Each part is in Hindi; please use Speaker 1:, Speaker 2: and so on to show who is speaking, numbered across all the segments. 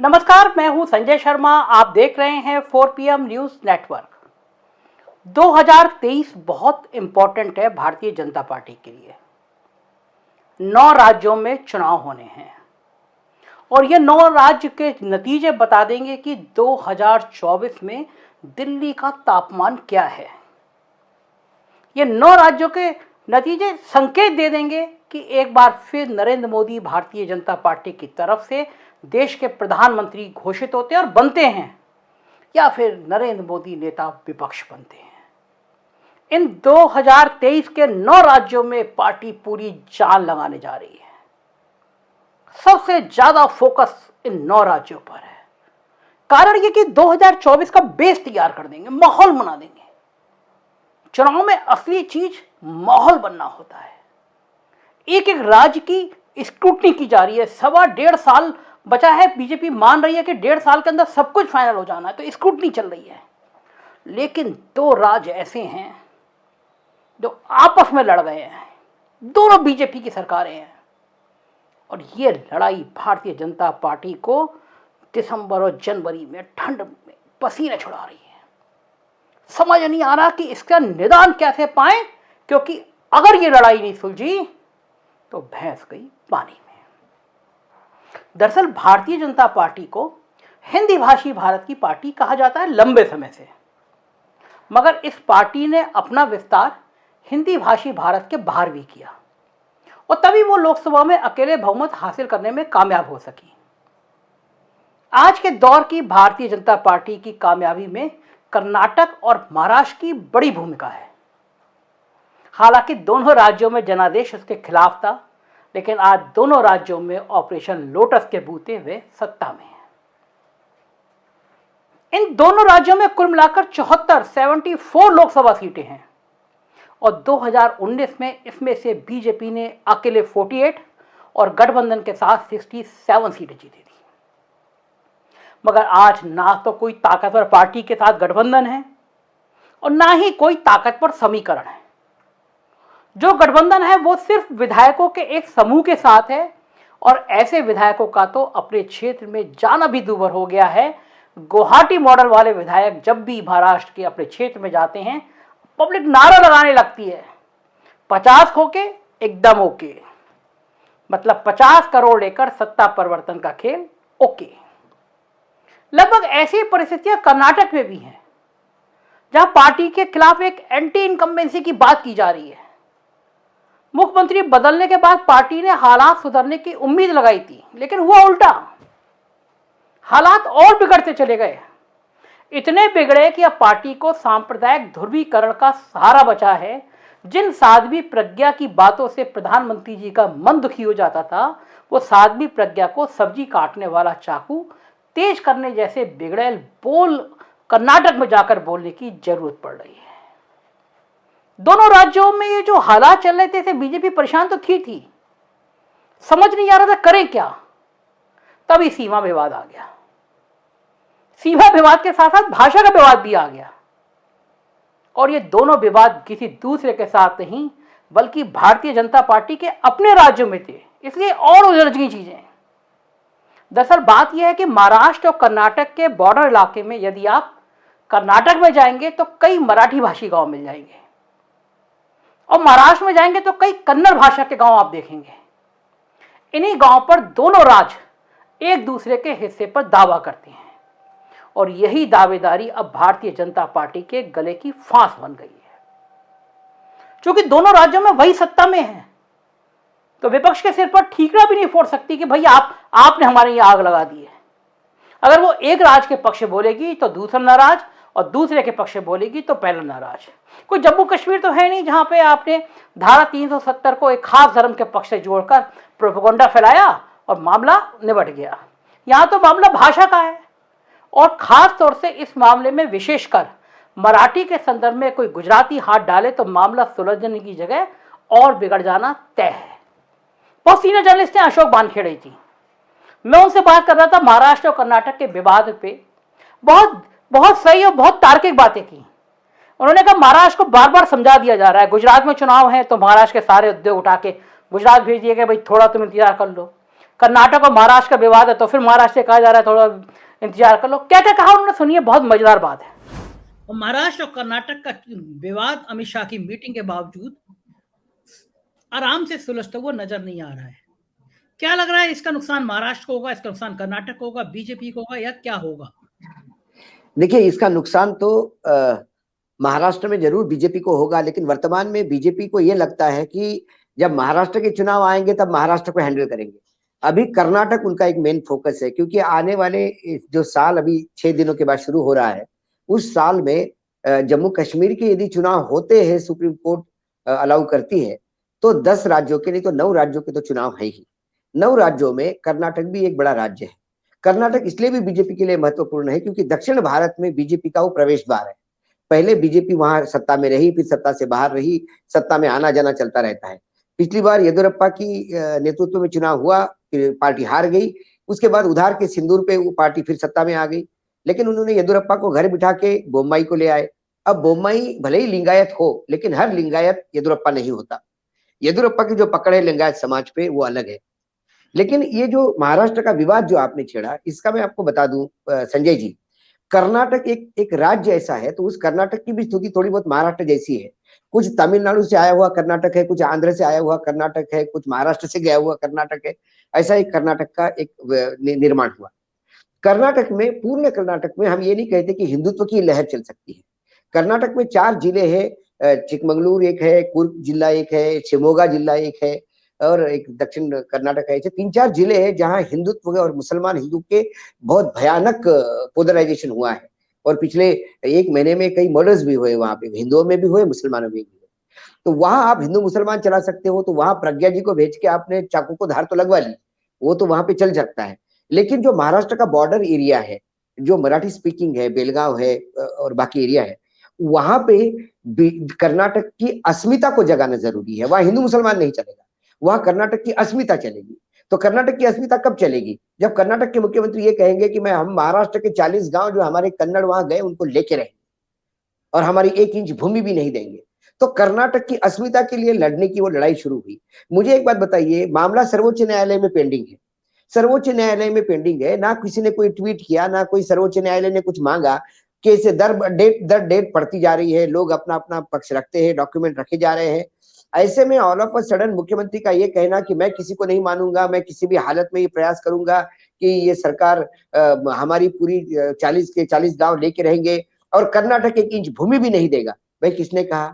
Speaker 1: नमस्कार, मैं हूं संजय शर्मा। आप देख रहे हैं 4PM न्यूज नेटवर्क। 2023 बहुत इंपॉर्टेंट है भारतीय जनता पार्टी के लिए। 9 राज्यों में चुनाव होने हैं और ये 9 राज्य के नतीजे बता देंगे कि 2024 में दिल्ली का तापमान क्या है। ये 9 राज्यों के नतीजे संकेत दे देंगे कि एक बार फिर नरेंद्र मोदी भारतीय जनता पार्टी की तरफ से देश के प्रधानमंत्री घोषित होते हैं और बनते हैं, या फिर नरेंद्र मोदी नेता विपक्ष बनते हैं। इन 2023 के 9 राज्यों में पार्टी पूरी जान लगाने जा रही है। सबसे ज्यादा फोकस इन 9 राज्यों पर है। कारण ये कि 2024 का बेस तैयार कर देंगे, माहौल बना देंगे। चुनाव में असली चीज माहौल बनना होता है। एक एक राज्य की स्क्रूटनी की जा रही है। 1.5 साल बचा है। बीजेपी मान रही है कि 1.5 साल के अंदर सब कुछ फाइनल हो जाना है, तो स्क्रूटनी चल रही है। लेकिन 2 राज्य ऐसे हैं जो आपस में लड़ गए हैं। दोनों बीजेपी की सरकारें हैं और ये लड़ाई भारतीय जनता पार्टी को दिसंबर और जनवरी में ठंड में पसीने छुड़ा रही है। समझ नहीं आ रहा कि इसका निदान कैसे पाएं, क्योंकि अगर ये लड़ाई नहीं सुलझी तो भैंस गई पानी में। दरअसल भारतीय जनता पार्टी को हिंदी भाषी भारत की पार्टी कहा जाता है लंबे समय से, मगर इस पार्टी ने अपना विस्तार हिंदी भाषी भारत के बाहर भी किया और तभी वो लोकसभा में अकेले बहुमत हासिल करने में कामयाब हो सकी। आज के दौर की भारतीय जनता पार्टी की कामयाबी में कर्नाटक और महाराष्ट्र की बड़ी भूमिका है। हालांकि दोनों राज्यों में जनादेश उसके खिलाफ था, लेकिन आज दोनों राज्यों में ऑपरेशन लोटस के बूते हुए सत्ता में है। इन दोनों राज्यों में कुल मिलाकर 74 लोकसभा सीटें हैं और 2019 में इसमें से बीजेपी ने अकेले 48 और गठबंधन के साथ 67 सीटें जीती थी। मगर आज ना तो कोई ताकतवर पार्टी के साथ गठबंधन है और ना ही कोई ताकतवर समीकरण है। जो गठबंधन है वो सिर्फ विधायकों के एक समूह के साथ है और ऐसे विधायकों का तो अपने क्षेत्र में जाना भी दूभर हो गया है। गुवाहाटी मॉडल वाले विधायक जब भी महाराष्ट्र के अपने क्षेत्र में जाते हैं, पब्लिक नारा लगाने लगती है, 50 होके एकदम ओके, मतलब 50 करोड़ लेकर सत्ता परिवर्तन का खेल ओके। लगभग ऐसी परिस्थितियां कर्नाटक में भी हैं, जहां पार्टी के खिलाफ एक एंटी इनकम्बेंसी की बात की जा रही है। मुख्यमंत्री बदलने के बाद पार्टी ने हालात सुधरने की उम्मीद लगाई थी, लेकिन हुआ उल्टा। हालात और बिगड़ते चले गए। इतने बिगड़े कि अब पार्टी को सांप्रदायिक ध्रुवीकरण का सहारा बचा है। जिन साध्वी प्रज्ञा की बातों से प्रधानमंत्री जी का मन दुखी हो जाता था, वो साध्वी प्रज्ञा को सब्जी काटने वाला चाकू तेज करने जैसे बिगड़ैल बोल कर्नाटक में जाकर बोलने की जरूरत पड़ रही है। दोनों राज्यों में ये जो हालात चल रहे थे, इससे बीजेपी परेशान तो थी। समझ नहीं आ रहा था करें क्या। तभी सीमा विवाद आ गया। सीमा विवाद के साथ साथ भाषा का विवाद भी आ गया और ये दोनों विवाद किसी दूसरे के साथ नहीं, बल्कि भारतीय जनता पार्टी के अपने राज्यों में थे, इसलिए और उलझ गई चीजें। दरअसल बात यह है कि महाराष्ट्र और कर्नाटक के बॉर्डर इलाके में यदि आप कर्नाटक में जाएंगे तो कई मराठी भाषी गांव मिल जाएंगे और महाराष्ट्र में जाएंगे तो कई कन्नड़ भाषा के गांव आप देखेंगे। इन्हीं गांव पर दोनों राज्य एक दूसरे के हिस्से पर दावा करते हैं और यही दावेदारी अब भारतीय जनता पार्टी के गले की फांस बन गई है। क्योंकि दोनों राज्यों में वही सत्ता में है, तो विपक्ष के सिर पर ठीकरा भी नहीं फोड़ सकती कि भाई आपने हमारे यहाँ आग लगा दी है। अगर वो एक राज्य के पक्ष बोलेगी तो दूसरा नाराज और दूसरे के पक्ष बोलेगी तो पहला नाराज। कोई जम्मू कश्मीर तो है नहीं जहां पे आपने धारा 370 को एक खास धर्म के पक्ष से जोड़कर प्रोपेगेंडा फैलाया और मामला निबट गया। यहां तो मामला भाषा का है और खास तौर से इस मामले में विशेषकर मराठी के संदर्भ में कोई गुजराती हाथ डाले तो मामला सुलझने की जगह और बिगड़ जाना तय है। बहुत सीनियर जर्नलिस्ट हैं, अशोक वानखेड़े जी, मैं उनसे बात कर रहा था महाराष्ट्र और कर्नाटक के विवाद पे। बहुत सही और बहुत तार्किक बातें की। उन्होंने कहा महाराष्ट्र को बार बार समझा दिया जा रहा है, गुजरात में चुनाव है तो महाराष्ट्र के सारे उद्योग उठा के गुजरात भेज दिए गए, भाई थोड़ा तुम इंतजार कर लो। कर्नाटक और महाराष्ट्र का विवाद है, तो फिर महाराष्ट्र से कहा जा रहा है थोड़ा इंतजार कर लो। क्या क्या कहा उन्होंने, सुनिए, बहुत मजेदार बात है। और महाराष्ट्र और कर्नाटक का विवाद अमित शाह की मीटिंग के बावजूद आराम से सुलझता हुआ नजर नहीं आ रहा है। क्या लग रहा है, इसका नुकसान महाराष्ट्र को होगा, इसका नुकसान कर्नाटक को होगा, बीजेपी को होगा, या क्या होगा?
Speaker 2: देखिए, इसका नुकसान तो महाराष्ट्र में जरूर बीजेपी को होगा, लेकिन वर्तमान में बीजेपी को यह लगता है कि जब महाराष्ट्र के चुनाव आएंगे तब महाराष्ट्र को हैंडल करेंगे। अभी कर्नाटक उनका एक मेन फोकस है, क्योंकि आने वाले जो साल अभी 6 दिनों के बाद शुरू हो रहा है, उस साल में जम्मू कश्मीर के यदि चुनाव होते हैं, सुप्रीम कोर्ट अलाउ करती है, तो 10 राज्यों के, नहीं तो 9 राज्यों के तो चुनाव है ही। 9 राज्यों में कर्नाटक भी एक बड़ा राज्य है। कर्नाटक इसलिए भी बीजेपी के लिए महत्वपूर्ण है क्योंकि दक्षिण भारत में बीजेपी का वो प्रवेश द्वार है। पहले बीजेपी वहां सत्ता में रही, फिर सत्ता से बाहर रही, सत्ता में आना जाना चलता रहता है। पिछली बार येदियुरप्पा की नेतृत्व में चुनाव हुआ, फिर पार्टी हार गई। उसके बाद उधार के सिंदूर पे वो पार्टी फिर सत्ता में आ गई, लेकिन उन्होंने येदियुरप्पा को घर बिठा के बोम्मई को ले आए। अब बोम्मई भले ही लिंगायत हो, लेकिन हर लिंगायत येदियुरप्पा नहीं होता। येदियुरप्पा की जो पकड़ है लिंगायत समाज पे, वो अलग है। लेकिन ये जो महाराष्ट्र का विवाद जो आपने छेड़ा, इसका मैं आपको बता दूं संजय जी, कर्नाटक एक राज्य ऐसा है, तो उस कर्नाटक की भी स्थिति थोड़ी बहुत महाराष्ट्र जैसी है। कुछ तमिलनाडु से आया हुआ कर्नाटक है, कुछ आंध्र से आया हुआ कर्नाटक है, कुछ महाराष्ट्र से गया हुआ कर्नाटक है। ऐसा एक कर्नाटक का एक निर्माण हुआ। कर्नाटक में, पूर्ण कर्नाटक में हम ये नहीं कहते कि हिंदुत्व की लहर चल सकती है। कर्नाटक में 4 जिले हैं, चिकमंगलुरु एक है, कुर्ग जिला एक है, शिवमोगा जिला एक है, और एक दक्षिण कर्नाटक है। ऐसे 3-4 जिले हैं जहां हिंदुत्व और मुसलमान हिंदू के बहुत भयानक पोलराइजेशन हुआ है, और पिछले 1 महीने में कई मर्डर्स भी हुए वहां पे, हिंदुओं में भी हुए, मुसलमानों में भी हुए। तो वहां आप हिंदू मुसलमान चला सकते हो, तो वहां प्रज्ञा जी को भेज के आपने चाकू को धार तो लगवा ली, वो तो वहां पे चल सकता है। लेकिन जो महाराष्ट्र का बॉर्डर एरिया है, जो मराठी स्पीकिंग है, बेलगांव है और बाकी एरिया है, वहां पे कर्नाटक की अस्मिता को जगाना जरूरी है। वहां हिंदू मुसलमान नहीं चलेगा, वहां कर्नाटक की अस्मिता चलेगी। तो कर्नाटक की अस्मिता कब चलेगी? जब कर्नाटक के मुख्यमंत्री ये कहेंगे कि हम महाराष्ट्र के 40 गांव जो हमारे कन्नड़ वहां गए उनको लेके रहेंगे और हमारी 1 इंच भूमि भी नहीं देंगे। तो कर्नाटक की अस्मिता के लिए लड़ने की वो लड़ाई शुरू हुई। मुझे एक बात बताइए, मामला सर्वोच्च न्यायालय में पेंडिंग है, सर्वोच्च न्यायालय में पेंडिंग है, ना किसी ने कोई ट्वीट किया, ना कोई सर्वोच्च न्यायालय ने कुछ मांगा। केस दर डेट पड़ती जा रही है, लोग अपना अपना पक्ष रखते हैं, डॉक्यूमेंट रखे जा रहे हैं। ऐसे में ऑल ऑफ अ सडन मुख्यमंत्री का ये कहना कि मैं किसी को नहीं मानूंगा, मैं किसी भी हालत में ये प्रयास करूंगा कि ये सरकार हमारी पूरी 40 के 40 गांव लेके रहेंगे और कर्नाटक 1 इंच भूमि भी नहीं देगा। भाई किसने कहा?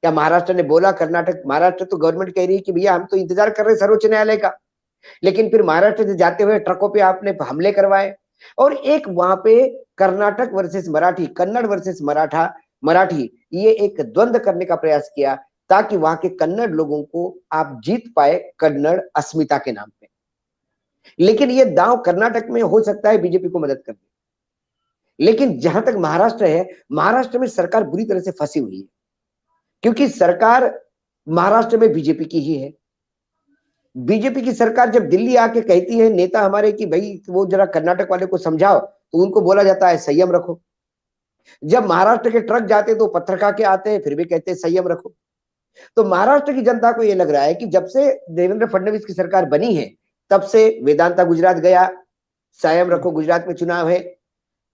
Speaker 2: क्या महाराष्ट्र ने बोला? कर्नाटक, महाराष्ट्र तो गवर्नमेंट कह रही है कि भैया हम तो इंतजार कर रहे हैं सर्वोच्च न्यायालय का, लेकिन फिर महाराष्ट्र से जाते हुए ट्रकों पे आपने हमले करवाए। और एक वहां पे कर्नाटक वर्सेस मराठी, कन्नड़ वर्सेस मराठी, ये एक द्वंद्व करने का प्रयास किया ताकि वहां के कन्नड़ लोगों को आप जीत पाए कन्नड़ अस्मिता के नाम पे। लेकिन ये दांव कर्नाटक में हो सकता है बीजेपी को मदद करने, लेकिन जहां तक महाराष्ट्र है, महाराष्ट्र में सरकार बुरी तरह से फंसी हुई है, क्योंकि सरकार महाराष्ट्र में बीजेपी की ही है। बीजेपी की सरकार जब दिल्ली आके कहती है नेता हमारे कि भाई वो जरा कर्नाटक वाले को समझाओ, तो उनको बोला जाता है संयम रखो। जब महाराष्ट्र के ट्रक जाते तो पत्थर खा के आते हैं, फिर भी कहते हैं संयम रखो। तो महाराष्ट्र की जनता को यह लग रहा है कि जब से देवेंद्र फडणवीस की सरकार बनी है, तब से वेदांता गुजरात गया, संयम रखो गुजरात में चुनाव है,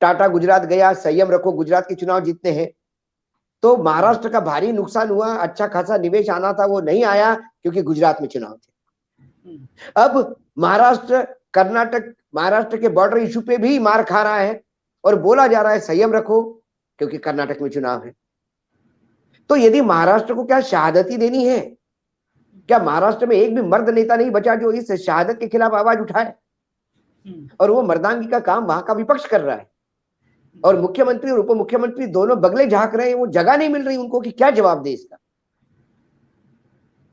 Speaker 2: टाटा गुजरात गया, संयम रखो गुजरात के चुनाव जीतने हैं। तो महाराष्ट्र का भारी नुकसान हुआ, अच्छा खासा निवेश आना था वो नहीं आया क्योंकि गुजरात में चुनाव थे। अब महाराष्ट्र, कर्नाटक, महाराष्ट्र के बॉर्डर इशू पे भी मार खा रहा है और बोला जा रहा है संयम रखो क्योंकि कर्नाटक में चुनाव है। तो यदि महाराष्ट्र को क्या शहादती देनी है? क्या महाराष्ट्र में एक भी मर्द नेता नहीं बचा जो इस शहादत के खिलाफ आवाज उठाए? और वो मर्दांगी का काम वहां का विपक्ष कर रहा है, और मुख्यमंत्री और उप मुख्यमंत्री दोनों बगले झांक रहे हैं। वो जगह नहीं मिल रही उनको कि क्या जवाब दे इसका।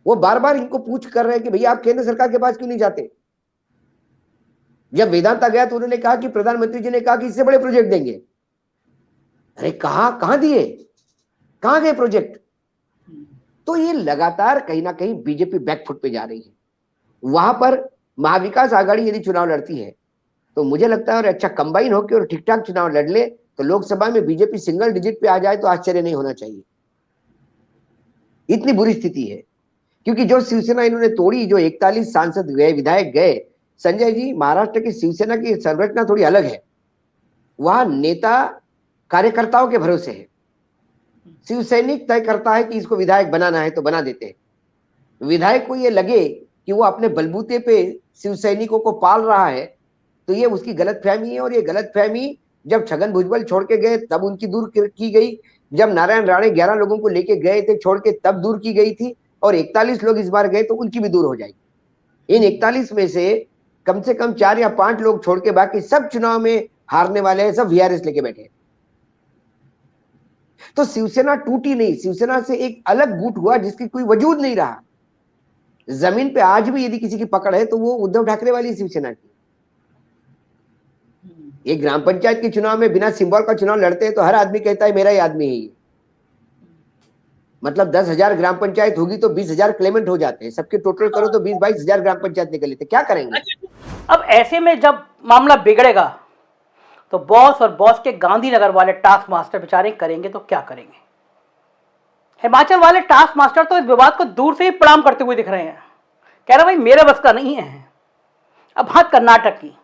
Speaker 2: वो बार बार इनको पूछ कर रहे हैं कि भैया आप केंद्र सरकार के पास क्यों नहीं जाते? जब वेदांता गया तो उन्होंने कहा कि प्रधानमंत्री जी ने कहा कि इससे बड़े प्रोजेक्ट देंगे। अरे कहां दिए, कहां गए प्रोजेक्ट? तो ये लगातार कहीं ना कहीं बीजेपी बैकफुट पे जा रही है। वहां पर महाविकास आघाड़ी यदि चुनाव लड़ती है तो मुझे लगता है और अच्छा कंबाइन होकर और ठीक ठाक चुनाव लड़ ले तो लोकसभा में बीजेपी सिंगल डिजिट पे आ जाए तो आश्चर्य नहीं होना चाहिए। इतनी बुरी स्थिति है, क्योंकि जो शिवसेना इन्होंने तोड़ी, जो 41 सांसद गए, विधायक गए, संजय जी, महाराष्ट्र की शिवसेना की संरचना थोड़ी अलग है। वहां नेता कार्यकर्ताओं के भरोसे है। शिवसैनिक तय करता है कि इसको विधायक बनाना है तो बना देते हैं। विधायक को ये लगे कि वो अपने बलबूते पे शिव सैनिकों को पाल रहा है, तो ये उसकी गलतफहमी है। और ये गलतफहमी जब छगन भुजबल छोड़ के गए तब उनकी दूर की गई, जब नारायण राणे 11 लोगों को लेके गए थे छोड़ के तब दूर की गई थी, और 41 लोग इस बार गए तो उनकी भी दूर हो जाएगी। इन 41 में से कम 4 या 5 लोग छोड़ के बाकी सब चुनाव में हारने वाले हैं, सब वीआरएस लेके बैठे। तो शिवसेना टूटी नहीं, शिवसेना से एक अलग गुट हुआ जिसकी कोई वजूद नहीं रहा। जमीन पे आज भी यदि किसी की पकड़ है तो वो उद्धव ठाकरे वाली शिवसेना की। एक ग्राम पंचायत के चुनाव में बिना सिंबल का चुनाव लड़ते हैं तो हर आदमी कहता है मेरा ही आदमी है ये। मतलब 10,000 ग्राम पंचायत होगी तो 20,000 क्लेमेंट हो जाते हैं, सबके टोटल करो तो 20-22,000 ग्राम पंचायत निकल लेते, क्या करेंगे?
Speaker 1: अब ऐसे में जब मामला बिगड़ेगा तो बॉस और बॉस के गांधीनगर वाले टास्क मास्टर बेचारे करेंगे तो क्या करेंगे? हिमाचल वाले टास्क मास्टर तो इस विवाद को दूर से ही प्रणाम करते हुए दिख रहे हैं, कह रहे भाई मेरे बस का नहीं है। अब बात कर्नाटक की।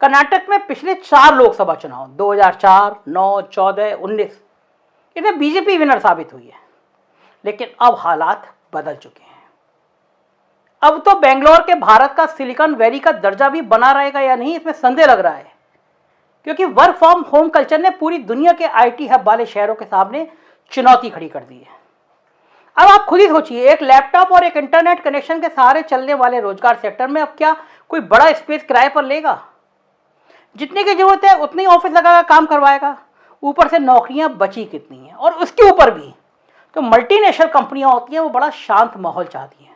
Speaker 1: कर्नाटक में पिछले 4 लोकसभा चुनाव 2004, 9, 14, 19 इसमें बीजेपी विनर साबित हुई है। लेकिन अब हालात बदल चुके हैं। अब तो बेंगलोर के भारत का सिलिकॉन वैली का दर्जा भी बना रहेगा या नहीं, इसमें संदेह लग रहा है, क्योंकि वर्क फ्रॉम होम कल्चर ने पूरी दुनिया के आईटी हब वाले शहरों के सामने चुनौती खड़ी कर दी है। अब आप खुद ही सोचिए, एक लैपटॉप और एक इंटरनेट कनेक्शन के सहारे चलने वाले रोजगार सेक्टर में अब क्या कोई बड़ा स्पेस किराए पर लेगा? जितने की जरूरत है उतनी ऑफिस लगाकर काम करवाएगा। ऊपर से नौकरियां बची कितनी हैं, और उसके ऊपर भी तो मल्टीनेशनल कंपनियां होती हैं वो बड़ा शांत माहौल चाहती हैं।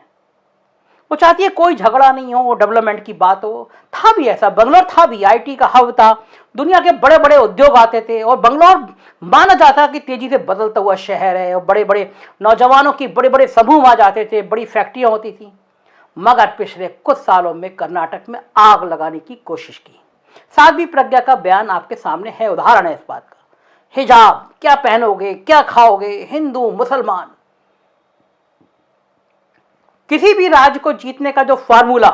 Speaker 1: वो चाहती है कोई झगड़ा नहीं हो, डेवलपमेंट की बात हो। था भी ऐसा, बंगलौर था भी, आईटी का हब था, दुनिया के बड़े बड़े उद्योग आते थे, और बंगलौर माना जाता कि तेजी से बदलता हुआ शहर है, और बड़े बड़े नौजवानों की बड़े बड़े समूह वहां जाते थे, बड़ी फैक्ट्रियां होती थी। मगर पिछले कुछ सालों में कर्नाटक में आग लगाने की कोशिश की। साध्वी प्रज्ञा का बयान आपके सामने है, उदाहरण है इस बात का। हिजाब क्या पहनोगे, क्या खाओगे, हिंदू मुसलमान। किसी भी राज्य को जीतने का जो फार्मूला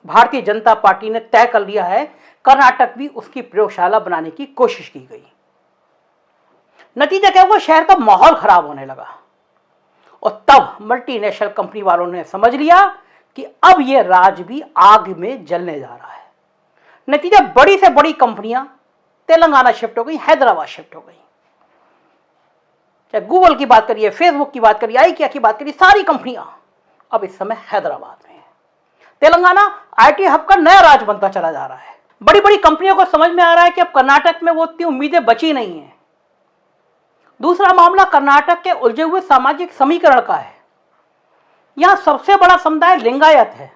Speaker 1: भारतीय जनता पार्टी ने तय कर लिया है, कर्नाटक भी उसकी प्रयोगशाला बनाने की कोशिश की गई। नतीजा क्या हुआ? शहर का माहौल खराब होने लगा, और तब मल्टीनेशनल कंपनी वालों ने समझ लिया कि अब यह राज्य भी आग में जलने जा रहा है। नतीजा, बड़ी से बड़ी कंपनियां तेलंगाना शिफ्ट हो गई, हैदराबाद शिफ्ट हो गई। चाहे गूगल की बात करिए, फेसबुक की बात करिए, आईकिया की बात करिए, सारी कंपनियां अब इस समय हैदराबाद में है। तेलंगाना आईटी हब का नया राज्य बनता चला जा रहा है। बड़ी बड़ी कंपनियों को समझ में आ रहा है कि अब कर्नाटक में वो उतनी उम्मीदें बची नहीं है। दूसरा मामला कर्नाटक के उलझे हुए सामाजिक समीकरण का है। यहां सबसे बड़ा समुदाय लिंगायत है।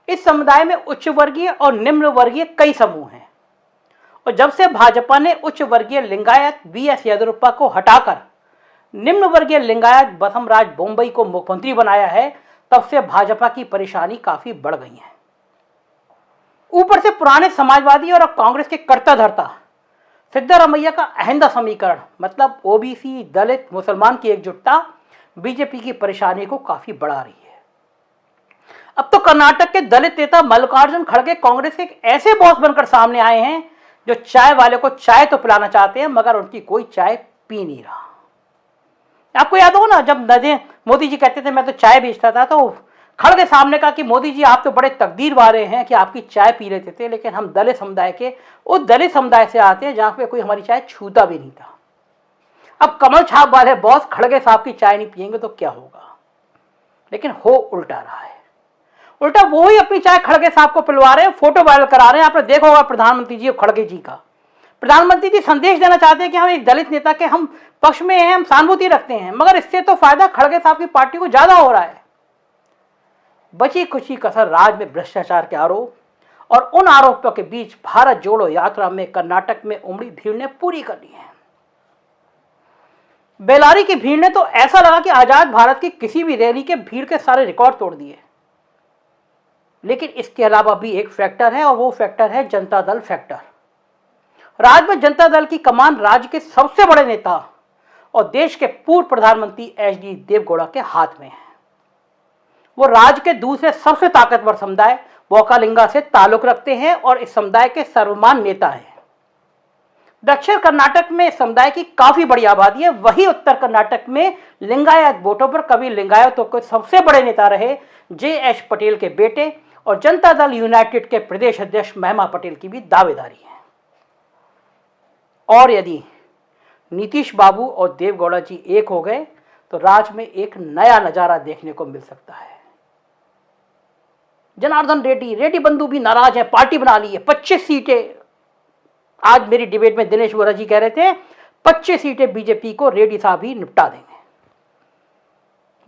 Speaker 1: इस समुदाय में उच्च वर्गीय और निम्न वर्गीय कई समूह हैं, और जब से भाजपा ने उच्च वर्गीय लिंगायत बीएस येदियुरप्पा को हटाकर निम्न वर्गीय लिंगायत बसवराज बोम्मई को मुख्यमंत्री बनाया है, तब से भाजपा की परेशानी काफी बढ़ गई है। ऊपर से पुराने समाजवादी और अब कांग्रेस के कर्ता धर्ता सिद्धरामैया का अहिंदा समीकरण, मतलब ओबीसी, दलित, मुसलमान की एकजुटता बीजेपी की परेशानी को काफी बढ़ा रही है। अब तो कर्नाटक के दलित नेता मल्लिकार्जुन खड़गे कांग्रेस के एक ऐसे बॉस बनकर सामने आए हैं जो चाय वाले को चाय तो पिलाना चाहते हैं, मगर उनकी कोई चाय पी नहीं रहा। आपको याद हो ना, जब मोदी जी कहते थे मैं तो चाय बेचता था, तो खड़गे सामने कहा कि मोदी जी आप तो बड़े तकदीर वाले हैं कि आपकी चाय पी लेते थे, लेकिन हम दलित समुदाय के उस दलित समुदाय से आते हैं जहां पे कोई हमारी चाय छूता भी नहीं था। अब कमल छाप वाले बॉस खड़गे साहब की चाय नहीं पिएंगे तो क्या होगा? लेकिन हो उल्टा रहा है। उल्टा वो ही अपनी चाय खड़गे साहब को पिलवा रहे हैं, फोटो वायरल करा रहे हैं। आपने देखा होगा प्रधानमंत्री जी और खड़गे जी का। प्रधानमंत्री जी संदेश देना चाहते हैं कि हम एक दलित नेता के हम पक्ष में हैं, हम सहानुभूति रखते हैं, मगर इससे तो फायदा खड़गे साहब की पार्टी को ज्यादा हो रहा है। बची खुची कसर राज में भ्रष्टाचार के आरोप और उन आरोपों के बीच भारत जोड़ो यात्रा में कर्नाटक में उमड़ी भीड़ ने पूरी कर ली है। बेलारी की भीड़ ने तो ऐसा लगा कि आजाद भारत की किसी भी रैली के भीड़ के सारे रिकॉर्ड तोड़ दिए। लेकिन इसके अलावा भी एक फैक्टर है, और वो फैक्टर है जनता दल फैक्टर। राज्य में जनता दल की कमान राज्य के सबसे बड़े नेता और देश के पूर्व प्रधानमंत्री एचडी देवगौड़ा के हाथ में है। वो राज्य के दूसरे सबसे ताकतवर समुदाय वोकालिंगा से ताल्लुक रखते हैं और इस समुदाय के सर्वमान्य नेता हैं। दक्षिण कर्नाटक में इस समुदाय की काफी बड़ी आबादी है। वही उत्तर कर्नाटक में लिंगायत वोटों पर कभी लिंगायतों के सबसे बड़े नेता रहे JH पटेल के बेटे और जनता दल यूनाइटेड के प्रदेश अध्यक्ष महिमा पटेल की भी दावेदारी है। और यदि नीतीश बाबू और देवगौड़ा जी एक हो गए तो राज्य में एक नया नजारा देखने को मिल सकता है। जनार्दन रेड्डी बंधु भी नाराज है, पार्टी बना ली है। 25 सीटें, आज मेरी डिबेट में दिनेश वोरा जी कह रहे थे 25 सीटें बीजेपी को रेड्डी साहब ही निपटा देंगे।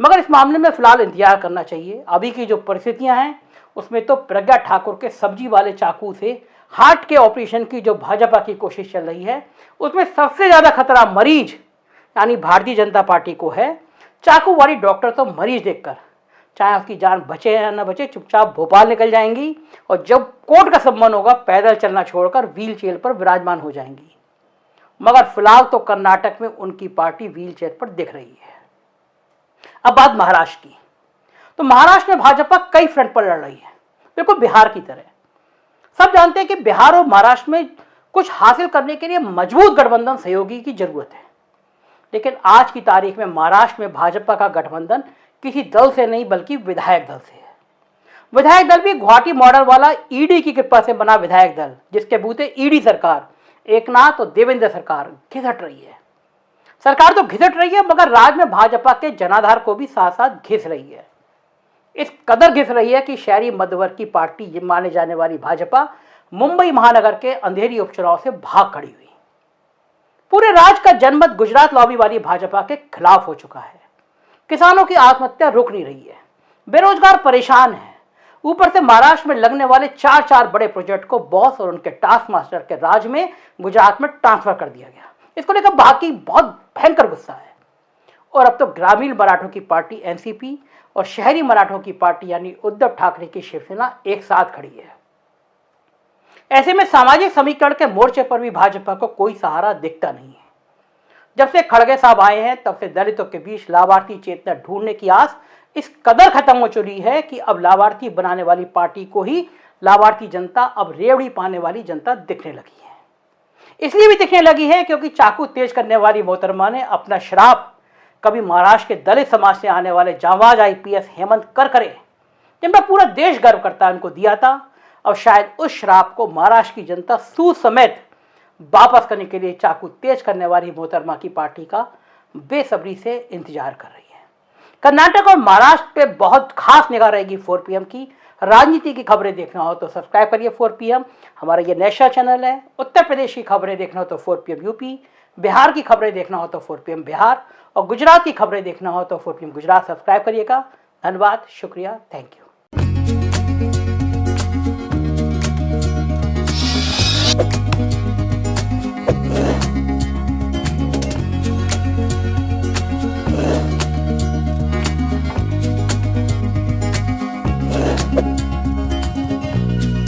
Speaker 1: मगर इस मामले में फिलहाल इंतजार करना चाहिए। अभी की जो परिस्थितियां हैं उसमें तो प्रज्ञा ठाकुर के सब्जी वाले चाकू से हार्ट के ऑपरेशन की जो भाजपा की कोशिश चल रही है उसमें सबसे ज्यादा खतरा मरीज यानी भारतीय जनता पार्टी को है। चाकू वाली डॉक्टर तो मरीज देखकर चाहे उसकी जान बचे या न बचे चुपचाप भोपाल निकल जाएंगी और जब कोर्ट का सम्मान होगा पैदल चलना छोड़कर व्हील चेयर पर विराजमान हो जाएंगी। मगर फिलहाल तो कर्नाटक में उनकी पार्टी व्हील चेयर पर दिख रही है। अब बात महाराष्ट्र की, तो महाराष्ट्र में भाजपा कई फ्रंट पर लड़ रही है, बिल्कुल बिहार की तरह। सब जानते हैं कि बिहार और महाराष्ट्र में कुछ हासिल करने के लिए मजबूत गठबंधन सहयोगी की जरूरत है। लेकिन आज की तारीख में महाराष्ट्र में भाजपा का गठबंधन किसी दल से नहीं बल्कि विधायक दल से है। विधायक दल भी गुवाहाटी मॉडल वाला ईडी की कृपा से बना विधायक दल, जिसके बूते ईडी सरकार, एकनाथ और देवेंद्र सरकार घिसट रही है। सरकार तो घिसट रही है मगर राज्य में भाजपा के जनाधार को भी साथ साथ घिस रही है। इस कदर घिस रही है कि शहरी मध्यवर्ग की पार्टी माने जाने वाली भाजपा मुंबई महानगर के अंधेरी उपचुनाव से भाग खड़ी हुई। पूरे राज्य का जनमत गुजरात लॉबी वाली भाजपा के खिलाफ हो चुका है। किसानों की आत्महत्या रुक नहीं रही है, बेरोजगार परेशान है। ऊपर से महाराष्ट्र में लगने वाले 4 बड़े प्रोजेक्ट को बॉस और उनके टास्क मास्टर के राज में गुजरात में ट्रांसफर कर दिया गया। इसको लेकर बाकी बहुत भयंकर गुस्सा है। और अब तो ग्रामीण मराठों की पार्टी एनसीपी और शहरी मराठों की पार्टी यानी उद्धव ठाकरे की शिवसेना एक साथ खड़ी है। ऐसे में सामाजिक समीकरण के मोर्चे पर भी भाजपा को कोई सहारा दिखता नहीं है। जब से खड़गे साहब आए हैं तब से दलितों के बीच लाभार्थी चेतना ढूंढने की आस इस कदर खत्म हो चुकी है कि अब लाभार्थी बनाने वाली पार्टी को ही लाभार्थी जनता अब रेवड़ी पाने वाली जनता दिखने लगी है। इसलिए भी दिखने लगी है क्योंकि चाकू तेज करने वाली मोहतरमा ने अपना श्राप कभी महाराष्ट्र के दलित समाज से आने वाले जांबाज IPS हेमंत करकरे, जिन पर पूरा देश गर्व करता है, उनको दिया था। अब शायद उस श्राप को महाराष्ट्र की जनता सूद समेत वापस करने के लिए चाकू तेज करने वाली मोहतरमा की पार्टी का बेसब्री से इंतजार कर रही है। कर्नाटक और महाराष्ट्र पे बहुत खास निगाह रहेगी 4 PM की। राजनीति की खबरें देखना हो तो सब्सक्राइब करिए 4 PM, हमारा ये नेशनल चैनल है। उत्तर प्रदेश की खबरें देखना हो तो 4 PM UP, बिहार की खबरें देखना हो तो 4 PM बिहार और गुजरात की खबरें देखना हो तो 4 PM गुजरात। सब्सक्राइब करिएगा। धन्यवाद, शुक्रिया, थैंक यू।